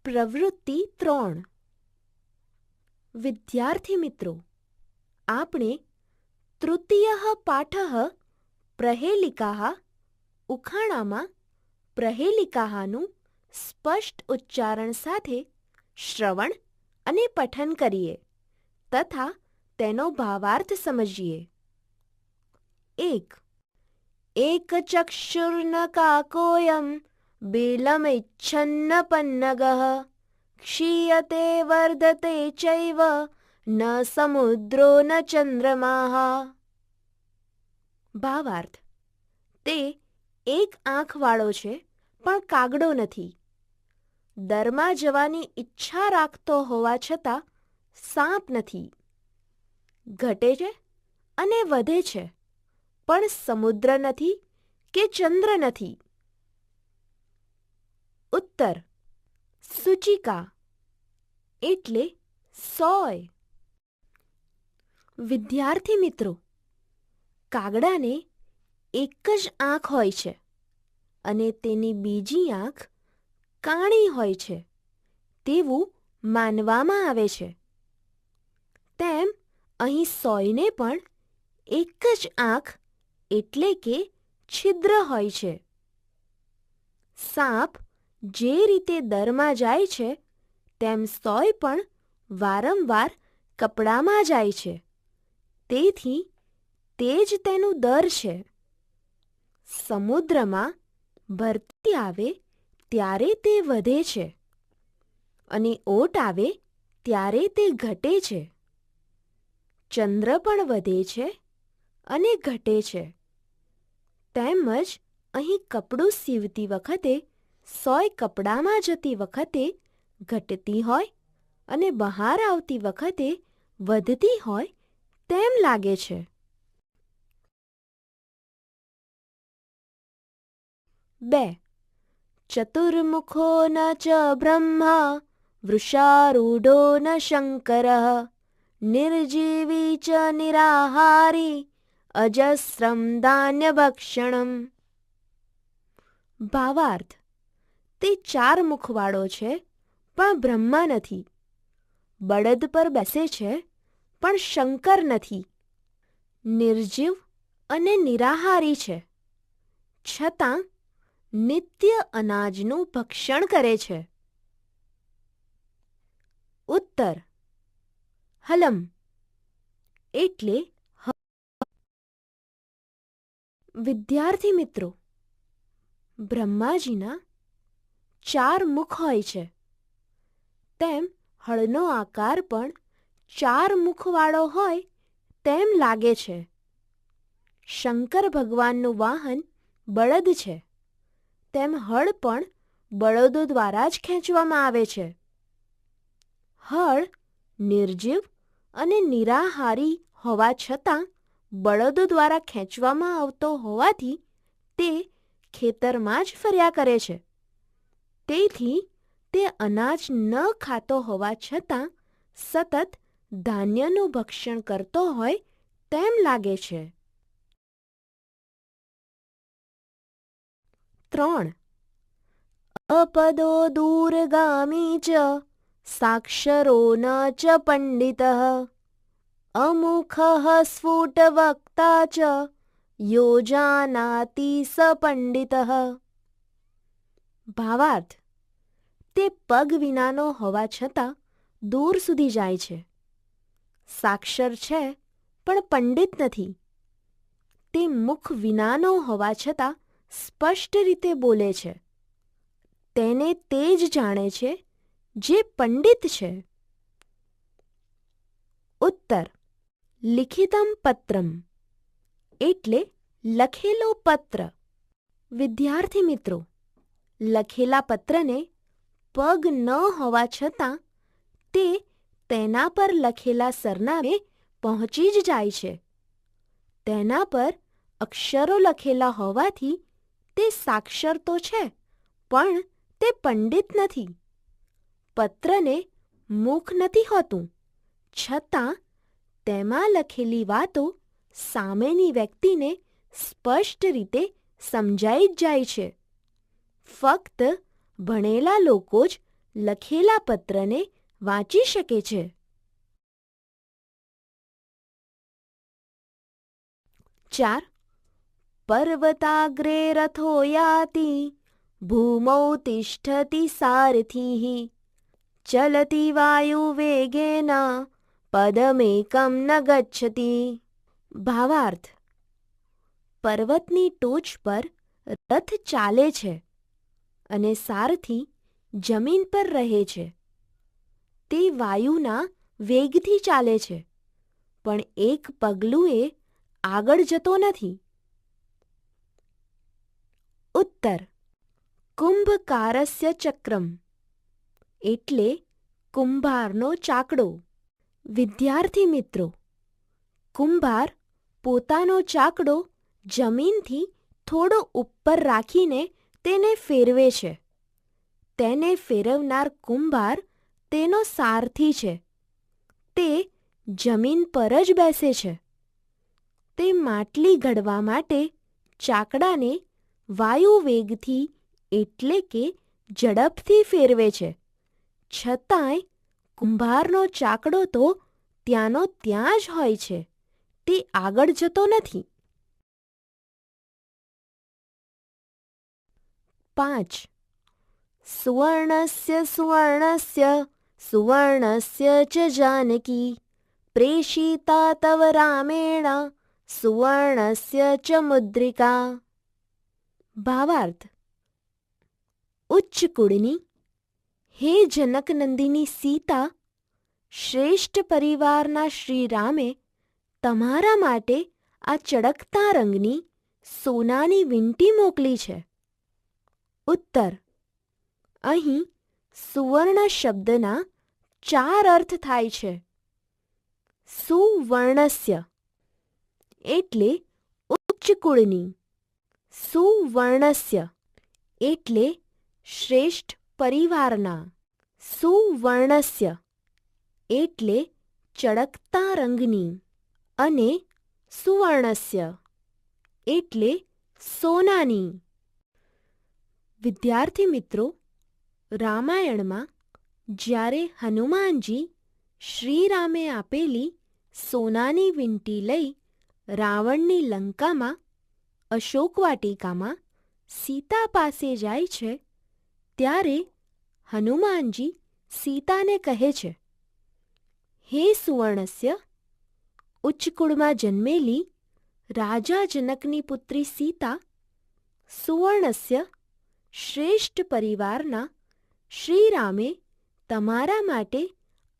પ્રવૃત્તિ 3. વિદ્યાર્થી મિત્રો, આપણે તૃતીયઃ પાઠઃ પ્रहेलिकाः ઉખાણામાં પ્रहेलिकाःનું સ્પષ્ટ ઉચ્ચારણ સાથે શ્રવણ અને પઠન કરીએ તથા તેનો ભાવાર્થ સમજીએ. 1. એકચક્ષુર્ન કાકોયમ બેલમિચ્છન્નપન્નગઃ ક્ષીયતે વર્ધતે ચૈવ ન સમુદ્રો ન ચંદ્રમાઃ. ભાવાર્થ: તે એક આંખવાળો છે પણ કાગડો નથી. દરમાં જવાની ઈચ્છા રાખતો હોવા છતાં સાપ નથી. ઘટે છે અને વધે છે પણ સમુદ્ર નથી કે ચંદ્ર નથી. ઉત્તર: સૂચિકા એટલે સોય. વિદ્યાર્થી મિત્રો, કાગડાને એક જ આંખ હોય છે અને તેની બીજી આંખ કાણી હોય છે તેવું માનવામાં આવે છે. તેમ અહીં સોયને પણ એક જ આંખ એટલે કે છિદ્ર હોય છે. સાપ જે રીતે દરમાં જાય છે તેમ સોય પણ વારંવાર કપડામાં જાય છે. તેથી તે જ તેનું દર છે. સમુદ્રમાં ભરતી આવે ત્યારે તે વધે છે અને ઓટ આવે ત્યારે તે ઘટે છે. ચંદ્ર પણ વધે છે અને ઘટે છે. તેમજ અહીં કપડું સીવતી વખતે સોય કપડામાં જતી વખતે ઘટતી હોય અને બહાર આવતી વખતે વધતી હોય તેમ લાગે છે. 2. ચતુર્મુખો ન ચ બ્રહ્મા વૃષારૂઢો ન શંકરઃ નિર્જીવી ચ નિરાહારી અજસ્રમ ધાન્યભક્ષણમ. ભાવાર્થ: તે 4 મુખવાળો છે પણ બ્રહ્મા નથી. બળદ પર બેસે છે પણ શંકર નથી. નિર્જીવ અને નિરાહારી છે છતાં નિત્ય અનાજનું ભક્ષણ કરે છે. ઉત્તર: હલમ એટલે વિદ્યાર્થી મિત્રો, બ્રહ્માજીના 4 મુખ હોય છે તેમ હળનો આકાર પણ 4 મુખવાળો હોય તેમ લાગે છે. શંકર ભગવાનનું વાહન બળદ છે તેમ હળ પણ બળદો દ્વારા જ ખેંચવામાં આવે છે. હળ નિર્જીવ અને નિરાહારી હોવા છતાં બળદો દ્વારા ખેંચવામાં આવતો હોવાથી તે ખેતરમાં જ ફર્યા કરે છે. તેથી તે અનાજ ન ખાતો હોવા છતાં સતત ધાન્યનું ભક્ષણ કરતો હોય તેમ લાગે છે. 3. અપદો દૂરગામી ચ સાક્ષરો ન ચ પંડિતઃ અમુખઃ સ્ફુટવક્તા ચ યો જાનાતિ સ પંડિતઃ. ભાવાર્થ: તે પગ વિનાનો હોવા છતાં દૂર સુધી જાય છે. સાક્ષર છે પણ પંડિત નથી. તે મુખ વિનાનો હોવા છતાં સ્પષ્ટ રીતે બોલે છે. તેને તે જ જાણે છે જે પંડિત છે. ઉત્તર: લિખિતમ પત્રમ એટલે લખેલો પત્ર. વિદ્યાર્થી મિત્રો, લખેલા પત્રને પગ ન હોવા છતાં તે તેના પર લખેલા સરનામે પહોંચી જ જાય છે. તેના પર અક્ષરો લખેલા હોવાથી તે સાક્ષર તો છે પણ તે પંડિત નથી. પત્રને મુખ નથી હોતું છતાં તેમાં લખેલી વાતો સામેની વ્યક્તિને સ્પષ્ટ રીતે સમજાઈ જ જાય છે. ફક્ત ભણેલા લોકો જ લખેલા પત્રને વાંચી શકે છે. 4. પર્વતાગ્રે રથો યાતિ ભૂમૌ તિષ્ઠતિ સારથિઃ ચલતિ વાયુવેગેન પદમેકં ન ગચ્છતિ. ભાવાર્થ: પર્વતની ટોચ પર રથ ચાલે છે અને સારથી જમીન પર રહે છે. તે વાયુના વેગથી ચાલે છે, પણ એક પગલું એ આગળ જતો નથી. ઉત્તર: કુંભકારસ્ય ચક્રમ એટલે કુંભારનો ચાકડો. વિદ્યાર્થી મિત્રો, કુંભાર પોતાનો ચાકડો જમીનથી થોડો ઉપર રાખીને તેને ફેરવે છે. તેને ફેરવનાર કુંભાર તેનો સારથી છે. તે જમીન પર જ બેસે છે. તે માટલી ઘડવા માટે ચાકડાને વાયુ વેગથી એટલે કે ઝડપથી ફેરવે છે. છતાંય કુંભારનો ચાકડો તો ત્યાંનો ત્યાં જ હોય છે. તે આગળ જતો નથી. 5. સુવર્ણસ્ય સુવર્ણસ્ય સુવર્ણસ્ય ચ જાનકી પ્રેષિતા તવ રામેણ સુવર્ણસ્ય ચ મુદ્રિકા. ભાવાર્થ: ઉચ્ચ કુળની હે જનકનંદિની સીતા, શ્રેષ્ઠ પરિવારના શ્રી રામે તમારા માટે આ ચળકતા રંગની સોનાની વીંટી મોકલી છે. ઉત્તર: અહીં સુવર્ણ શબ્દના 4 અર્થ થાય છે. સુવર્ણસ્ય એટલે ઉચ્ચ કુળની. સુવર્ણસ્ય એટલે શ્રેષ્ઠ પરિવારના. સુવર્ણસ્ય એટલે ચળકતા રંગની. અને સુવર્ણસ્ય એટલે સોનાની. વિદ્યાર્થી મિત્રો, રામાયણમાં જ્યારે હનુમાનજી શ્રીરામે આપેલી સોનાની વીંટી લઈ રાવણની લંકામાં અશોકવાટિકામાં સીતા પાસે જાય છે, ત્યારે હનુમાનજી સીતાને કહે છે, હે સુવર્ણસ્ય, ઉચ્ચકુળમાં જન્મેલી રાજા જનકની પુત્રી સીતા સુવર્ણસ્ય શ્રેષ્ઠ પરિવારના શ્રીરામે તમારા માટે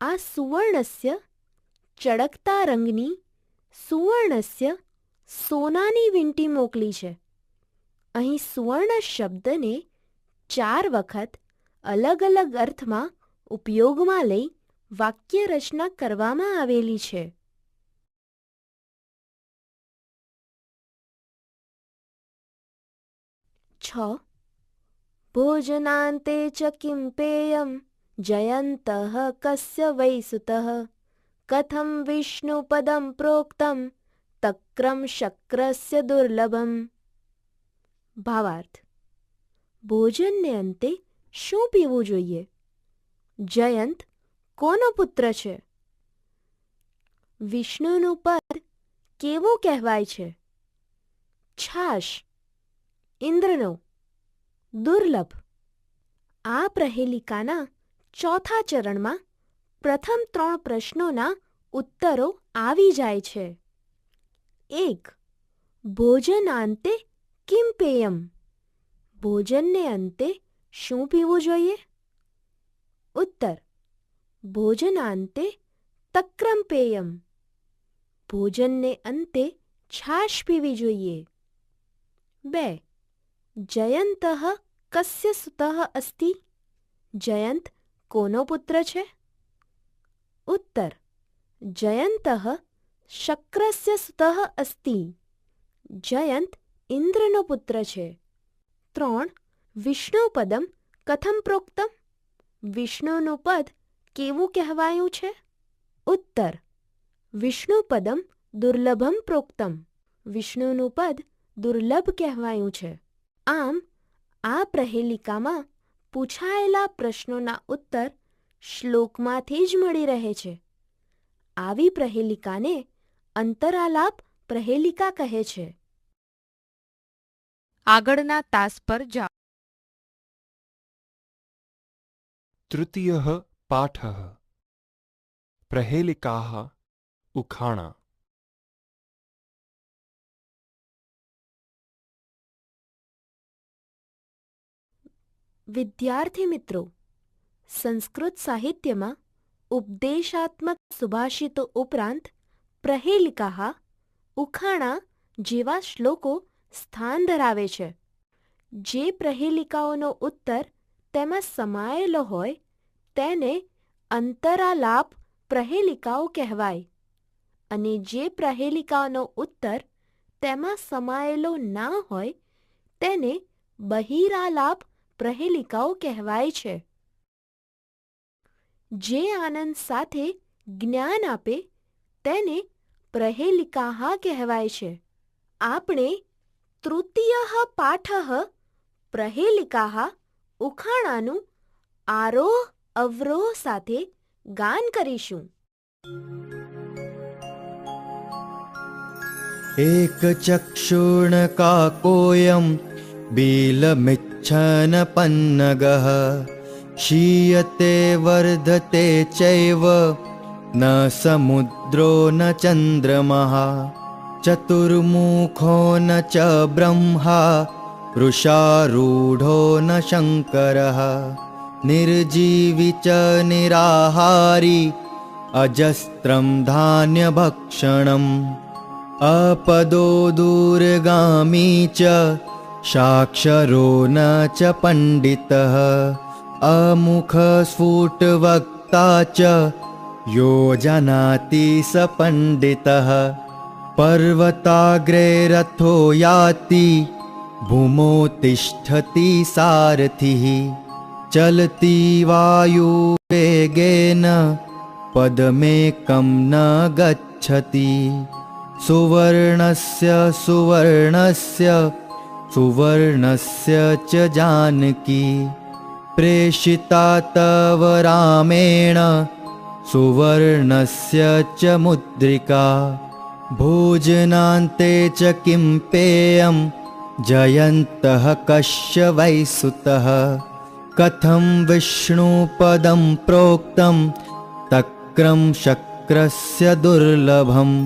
આ સુવર્ણસ્ય ચળકતા રંગની સુવર્ણસ્ય સોનાની વીંટી મોકલી છે. અહીં સુવર્ણ શબ્દને 4 વખત અલગ અલગ અર્થમાં ઉપયોગમાં લઈ વાક્ય રચના કરવામાં આવેલી છે. 6. ભોજનાંતે ચ કિં પેયં જયંતઃ કસ્ય વૈ સુતઃ કથં વિષ્ણુપદં પ્રોક્તં તક્રમ શક્રસ્ય દુર્લભમ. ભાવાર્થ: ભોજનને અંતે શું પીવું જોઈએ? જયંત કોનો પુત્ર છે? વિષ્ણુનું પદ કેવું કહેવાય છે? છાશ ઇન્દ્રનો. દુર્લભ. આ પ્રહેલિકાના ચોથા ચરણમાં પ્રથમ 3 પ્રશ્નોના ઉત્તરો આવી જાય છે. 1. ભોજનાંતે કિં પેયમ. ભોજનને અંતે શું પીવું જોઈએ? ઉત્તર: ભોજનાંતે તક્રમ પેયમ. ભોજનને અંતે છાશ પીવી જોઈએ. 2. જયંતઃ કસ્ય સુતઃ અસ્તિ. જયંત કોનો પુત્ર છે? ઉત્તર: જયંતઃ શક્રસ્ય સુતઃ અસ્તિ. જયંત ઇન્દ્રનો પુત્ર છે. 3. વિષ્ણુપદમ કથમ પ્રોક્તમ. વિષ્ણુનું પદ કેવું કહેવાયું છે? ઉત્તર: વિષ્ણુપદમ દુર્લભમ પ્રોક્તમ. વિષ્ણુનું પદ દુર્લભ કહેવાયું છે. આમ આ પ્રહેલિકામાં પૂછાયેલા પ્રશ્નોના ઉત્તર શ્લોકમાંથી જ મળી રહે છે. આવી પ્રહેલિકાને અંતરાલાપ પ્રહેલિકા કહે છે. આગળના તાસ પર જાઓ. तृतीयः पाठः प्रहेलिकाः उखाणा. વિદ્યાર્થી મિત્રો, સંસ્કૃત સાહિત્યમાં ઉપદેશાત્મક સુભાષિતો ઉપરાંત પ્રહેલિકા, ઉખાણા જેવા શ્લોકો સ્થાન ધરાવે છે. જે પ્રહેલિકાઓનો ઉત્તર તેમાં સમાયેલો હોય તેને અંતરાલાપ પ્રહેલિકાઓ કહેવાય અને જે પ્રહેલિકાઓનો ઉત્તર તેમાં સમાયેલો ના હોય તેને બહિરાલાપ પ્રહેલિકાઓ કહેવાય છે. જે આનંદ સાથે જ્ઞાન આપે તેને પ્રહેલિકા કહેવાય છે. આપણે તૃતીય પાઠ પ્રહેલિકા ઉખાણાનું આરોહ અવરોહ સાથે ગાન કરીશું. एकचक्षुर्णकाकोऽयं बिलमिच्छनपन्नगः क्षीयते वर्धते चैव न समुद्रो न चन्द्रमः चतुर्मुखो न च ब्रह्मा वृषारूढो न शङ्करः निर्जीवी च निराहारी अजस्त्रं धान्यभक्षणम् अपदो दूरगामी च साक्षरो न च पण्डितः अमुखस्फुटवक्ता च यो जानाति स पण्डितः पर्वताग्रे रथो याति भूमौ तिष्ठति सारथिः चलति वायुवेगेन पदमेकं न गच्छति सुवर्णस्य सुवर्णस्य सुवर्णस्य च जानकी प्रेषिता तव रामेण सुवर्णस्य च मुद्रिका भोजनान्ते च किं पेयं जयन्तः कस्य वै सुतः कथं विष्णुपदं प्रोक्तं तक्रं शक्रस्य दुर्लभम्